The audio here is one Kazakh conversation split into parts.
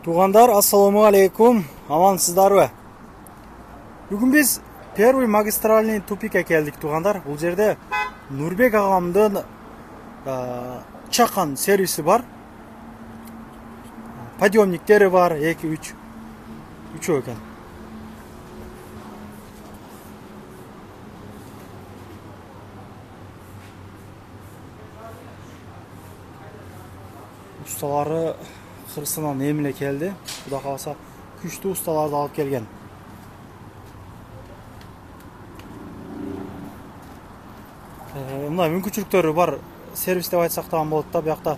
Туғандар, ассаламу алейкум, амансыздарбы? Бүгін біз первый магистральный тупикке келдік, туғандар. Бұл жерде Нурбек ағамдың чақан сервисі бар. Подъемниктері бар, 2-3 екен. Ustaları Қырғызстаннан еміле келді. Құда қаласа күшті ұсталарды алып келген. Мына мүмкіншіліктері бар. Сервис деп айтсақ тағын болады да, бұяқта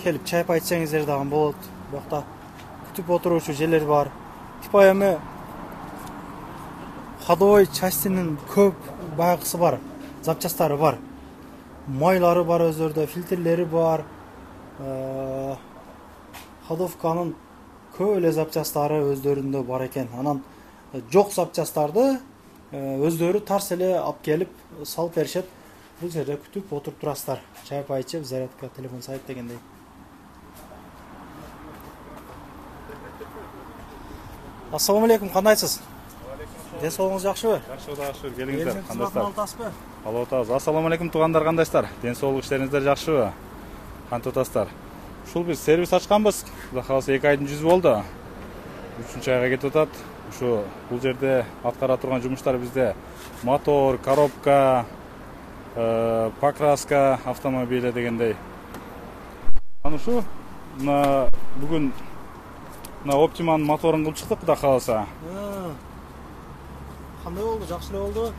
келіп чайып айтсаңыздар тағын болады. Бұяқта күтіп отырушы жерлер бар. Типайымы ходовой частинің көп байқысы бар, запчастары бар. Майлары бар өздерді, фильтрлері бар. Ходовканың көйле запчастары өздерінде бар екен. Анан жоқ запчастарды өздері тарс еле алып келіп салып беришет. Бұл жерде күтіп отырып тұрасыздар. Чайып айтып, зарядка, телефон сайт дегендей. Ассаламу алейкум, қандайсыз? Денсаулығыңыз жақсы бе? Жақсы, келіңіздер. Қандайсыздар? Алло, отасыз. Ассаламу алейкум, туғандар, қандайсыздар? Денсаулық іштеріңіздер жақсы бе? Қант отасыздар? Шул біз сервис ашқанбыз. Құда қаласа 2 айдың жүзі болды. 3-ші айға кетіп отады. Бұл жерде атқара тұрған жұмыстар бізде мотор, коробка, покраска автомобилі дегендей. Бүгін Optimaның моторын қылып шықтық, құда қаласа. Қандай болды? Жақсы болды?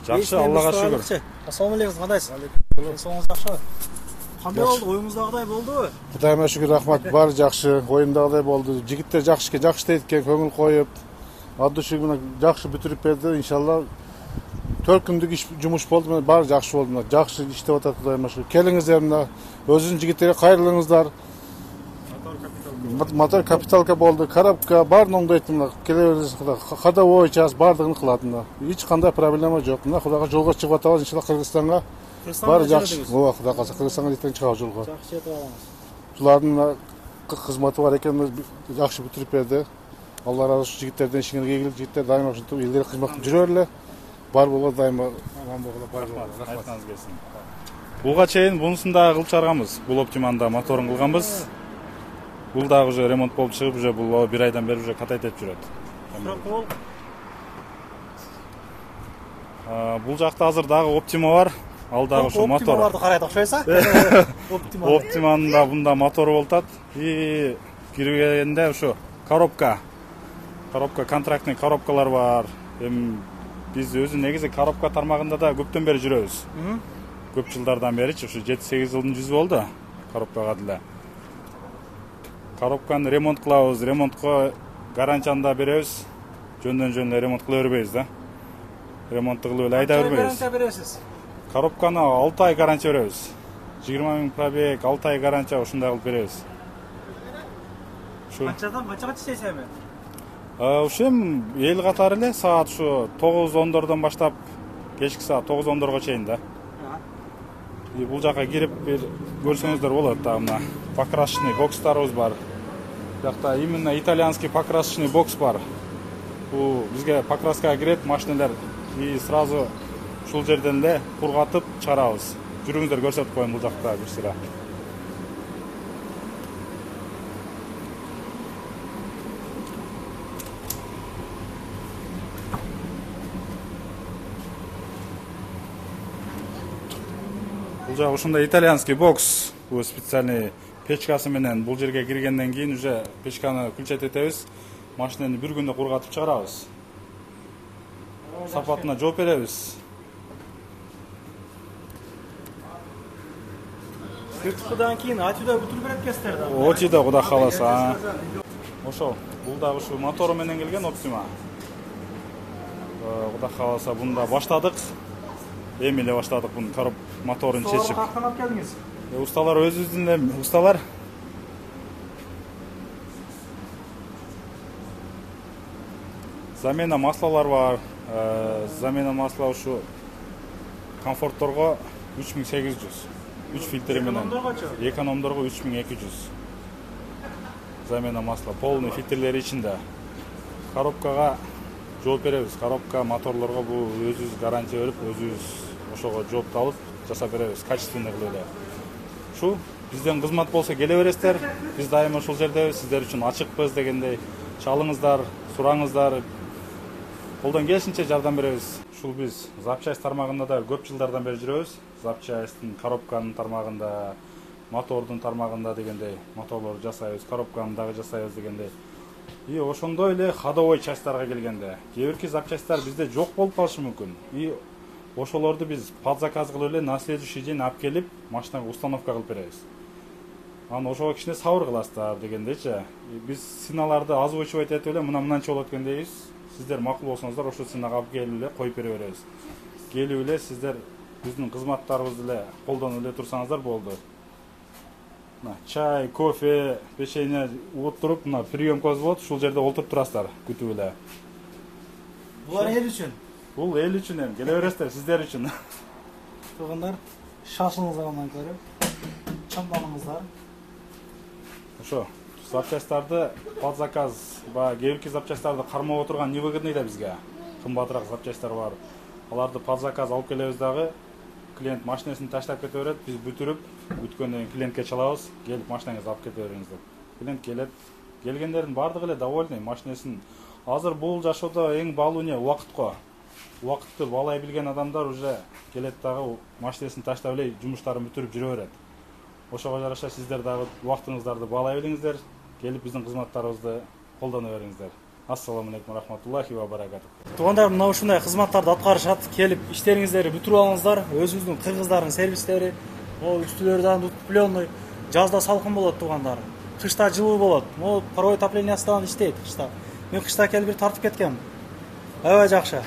Жақсы, Аллаға шүкір. Ассаламу алейкум, қандайсыз? Денсаулығыңыз жақсы? Қандай болды? Ойыңыздағыдай болды? Құдайыма шүкір, рахмат, бары жақсы. Ойымдағыдай болды. Жігіттер жақсы дейдікен, көңіл қойып, ады шүгіміне жақсы бүтіріп берді. Иншалла 4 күндік жұмыс болды, бары жақсы болды. Жақсы іштеп отыр, құдайыма шүкір. Келіңіздер, өзінің жігіттерге қайырлыңыздар. Мотор капиталка болды, коробка, барын оңдайтын. Келіңіздер, ходовой час бардығын қылатын. Еш қандай проблема жоқ. Құдаға жолға шығып атауыз, иншалла Қырғызстанға. Бары жақсы. Құда қалса Қырғызстанға ертең шығау жолға. Жақсы жетіп аламыз. Бұлардың қызматы бар екен, жақсы бүтіріп берді. Алла разы olsun, жігіттерден ішіңер кегілік, жігіттер дайыма үшін елдері қызматын жүрерлі. Бар болға дайыма аман болға бар болға. Рахматыңыз келсін. Бұлға чейін бұнысында қылып шығарғанбыз. Бұл Optimaның моторын қылғанбыз. Бұл дағы уже ремонт болып шығып, бұл 1 айдан бері уже қатайт етіп жүреді. Бұл жақта азыр дағы Optima бар. Алдағы ұшы мотор. Optimaларды қарайды ұқшайса? Optimaның да бұнда моторы болтады. И кіргенде ұшы коробка. Контрактный коробкалар бар. Біз өзі негізі коробка тармағында да көптен бері жүрөбүз. Көп жылдардан бері, 7-8 жылдың жүзі болды коробкаға ділі. Коробканы ремонт қылауыз, ремонтқа гарантияны береміз. Жөнден ремонт қыла өрбейіз да. Ремонтты қылып айда өрбейіз. Гарантия бересіз? Коробканы 6 ай гарантия береміз. 20 000 пробег, 6 ай гарантия ушундай қылып береміз. Қаншаға істейсіз? Ушем ел қатары эле саат 9-10-дордон баштап кешки саат 9-10-дорго чейин да. Бул жака кирип көрсөңүздөр болот да, мына покрасочный бокстарыбыз бар. Жакта именно итальянский покрасочный бокс бар. Бул бизге покраскага кирет машиналар и сразу ушул жерден эле кургатып чыгарабыз. Жүрүңүздөр көрсөтүп коеюн бул жакта бир сыра. Бұл жағы ушундай итальянский бокс, бұл специальный печкасы менен бұл жерге киргенден кейін уже печканы күлчет етебіз, машинаны бір күнде кургатып чыгарабыз. Сапатына жооп беребиз. Сертификаттан кейін атюда бүтүрүп берет экенсиздер да. Отида куда кааласа. Ошол, бул дагы ушу мотору менен келген Optima. Куда кааласа бунда баштадык. Эмиле баштадык бунун моторун чечип. Каяктан алып келдиңиз? Усталар өзүбүздүн эле усталар. Замена маслалар бар. Замена масла ушу комфортторго 3800. 3 фильтри менен. Экономдорго 3200. замена масла, полный фильтрлери ичинде. Коробкага жооп беребиз. Коробка, моторлорго бул өзүбүз гарантия берип, өзүбүз ошого жоопту алып жасап беребиз, качественный кылып эле. Ушу бизден кызмат болсо келе бересиздер. Биз дайыма ушул жердебиз, сиздер үчүн ачыкпыз дегендей. Чалыңыздар, сураңыздар. Колдон келишинче жардам беребиз. Ушул биз запчасть тармагында да көп жылдардан бери жүрөбүз. Запчастьтин, коробканын тармагында, мотордун тармагында дегендей, моторлорду жасайбыз, коробканы дагы жасайбыз дегендей. И ошондой эле ходовой частьтарга келгенде, кээ бирки запчастьтар бизде жок болуп калышы мүмкүн. И ошолорду биз под заказ кылып эле на следующий день алып келип, машинага установка кылып беребиз. Анан ошого кичине сабыр кыласыздар дегендейчи. Биз сыналарды озвучивать этип эле мынанча болот экен дейбиз. Сиздер макул болсоңуздар ошол сынага алып келип эле коюп бере беребиз. Келип эле сиздер биздин кызматтарыбызды эле колдонуп эле турсаңыздар болду. Чай, кофе, печенье отуруп, мына приемкабыз болот, ушул жерде олтуруп турасыздар, күтүп эле. Булар эл үчүн. Бул эл үчүн эми, келе бересиздер, сиздер үчүн. Туугандар, шашылыңыздар андан көрүп, чамданыңыздар. Ошо, запчастьтарды под заказ, кээ бирки запчастьтарды кармап отурган невыгодный да бизге. Кымбатыраак запчастьтар бар. Аларды под заказ алып келебиз дагы. Клиент машинесин таштап кете берет, биз бүтүрүп, бүткөндөн кийин клиентке чалабыз, келип машинаңызды алып кете бериңиз деп. Клиент келет, келгендердин баардыгы эле довольный машинесин. Азыр бул жашоодо эң баалуу не убакытко. Убакытты баалай билген адамдар уже келет дагы машинесин таштап эле жумуштарын бүтүрүп жүрө берет. Ошого жараша сиздер дагы убактыңыздарды баалай билиңиздер, келип биздин кызматтарыбызды колдоно бериңиздер. Ассаламу алейкум рахматуллахи ва баракатух. Туугандар, мына ушундай кызматтарды аткарышат. Келип иштериңиздерди бүтүрүп алыңыздар. Өзүбүздүн кыргыздардын сервистери, үстүлөрү дагы пленный. Жазда салкын болот туугандар. Кышта жылуу болот. Могу паровой отоплениясынан иштейт кышта. Мен кышта келип бир тартып кеткем. Аябай жакшы.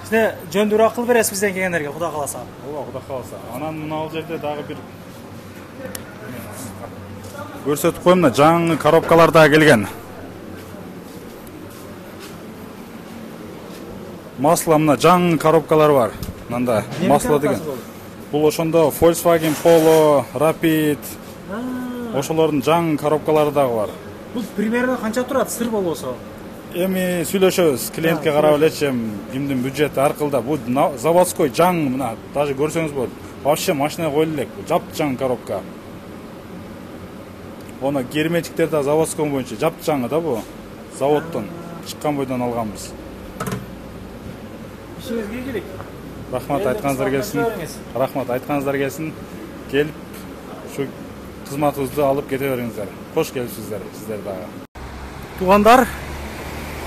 Сине жөндүрөөк кылып бересиз бизден келгендерге, Кудай кааласа. Ооба, Кудай кааласа. Анан мына жерде дагы бир көрсөтүп коем, мына жаңы коробкалар дагы келген. Масло мына жаңы коробкалар бар. Мында масло деген. Бул ошондо Volkswagen Polo, Rapid. Ошолордун жаңы коробкалары дагы бар. Бул примерно канча турат, сыр болбосо? Эми сүйлөшөбүз, клиентке карап элечи, кимдин бюджети аркылда. Бул заводской жаңы, мына даже көрсөңүз болот. Вообще машина коюлу элек, жапжаң коробка. Оны герметиктер да заводской боюнча жапжаңы да бу. Заводдон чыккан бойдон алганбыз. İşinizге келик. Рахмат, айтканыңыздар келсин. Рахмат, айтканыңыздар келсин. Келип, ушу кызматыбызды алып кете бериңиздер. Кош келипсиздер, сиздер дагы. Туугандар,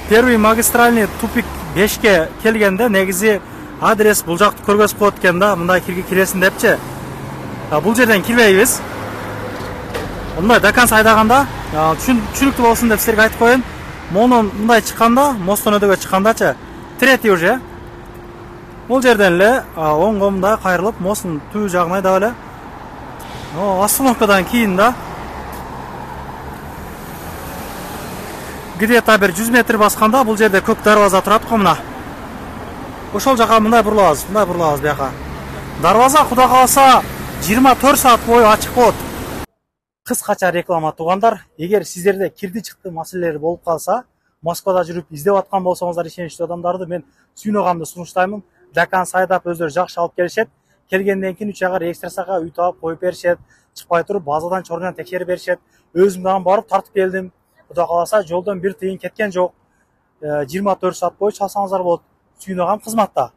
первый магистральный тупик 5ке келгенде негизи адрес бул жакты көргөзүп коет экен да, мындай киресиң депчи. Бул жерден кирбейбиз. Мындай до конца айдаганда, түшүнүктүү болсун деп силерге айтып коеюн. Монун мындай чыкканда, мосттон өдөгө чыккандачы, третий уже. Бул жерден эле оңго мындай кайрылып, мосттун түбү жагына айдап эле. Остановкадан кийин да где-то бир 100 метр басканда бул жерде көк дарбаза турат го мына. Ошол жака мындай бурулабыз, бияка. Дарбаза Кудай кааласа 24 саат бою ачык болот. Кыскача реклама туугандар, эгер сиздерде кирди чыкты маселелер болуп калса, Москвада жүрүп издеп аткан болсоңуздар ишеничтүү адамдарды мен сүйнөгамды сунуштаймын. Жакан сайдап өздөрү жакшы алып келишет. Келгенден кийин 3 айга регистрацияга үй таап коюп беришет. Чыкпай туруп базадан чорунан текшерип беришет. Өзүм дагы барып тартып келдим. Кудай кааласа жолдон бир тыйын кеткен жок. 24 саат бою чалсаңыздар болот. Сүйнөгам кызматта.